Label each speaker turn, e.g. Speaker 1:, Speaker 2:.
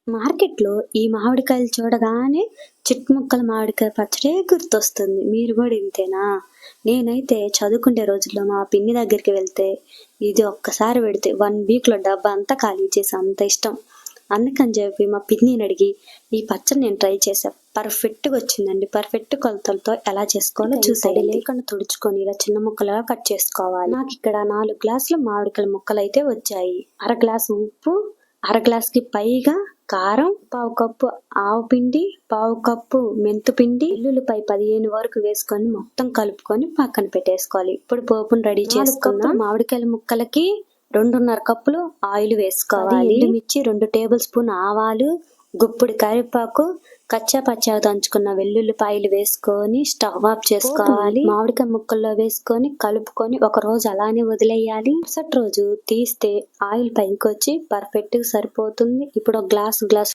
Speaker 1: మార్కెట్‌లో ఈ మామిడికాయలు చూడగానే చిట్టుముక్కల మామిడికాయ పచ్చడే గుర్తొస్తుంది. మీరు గూడా ఇంతేనా? నేనైతే చదువుకునే రోజుల్లో మా పిన్ని దగ్గరికి వెళ్తే, ఇది ఒక్కసారి పెడితే 1 వీక్‌లో డబ్బా అంతా ఖాళీ చేసే అంత ఇష్టం. అందుకని చెప్పి మా పిన్నినడిగి ఈ పచ్చడి నేను ట్రై చేశా. పర్ఫెక్ట్‌గా వచ్చిందండి. పర్ఫెక్ట్ కొలతలతో ఎలా చేసుకోవాలో తడి లేకుండా తుడుచుకొని ఇలా చిన్న ముక్కలుగా కట్ చేసుకోవాలి. నాకిక్కడ 4 గ్లాసుల మామిడికాయల ముక్కలైతే వచ్చాయి. అర గ్లాసు ఉప్పు, అర గ్లాస్‌కి పైగా కారం, పావు కప్పు ఆవపిండి, పావు కప్పు మెంతుపిండి, వెల్లుల్లిపాయ 15 వరకు వేసుకొని మొత్తం కలుపుకొని పక్కన పెట్టేసుకోవాలి. ఇప్పుడు పోపును రెడీ చేసుకుందాం. మామిడికాయల ముక్కలకి 2.5 కప్పులు ఆయిల్ వేసుకోవాలి. ఎండుమిర్చి, 2 టేబుల్ స్పూన్ ఆవాలు, గుప్పెడు కరివేపాకు, కచ్చా పచ్చగా దంచుకున్న వెల్లుల్లిపాయలు వేసుకొని స్టవ్ ఆఫ్ చేసుకోవాలి. మామిడికాయ ముక్కల్లో వేసుకొని కలుపుకొని ఒక రోజు అలానే వదిలేయాలి. మరుసటి రోజు తీస్తే ఆయిల్ పైకి వచ్చి పర్ఫెక్ట్ గా సరిపోతుంది. ఇప్పుడు ఒక గ్లాస్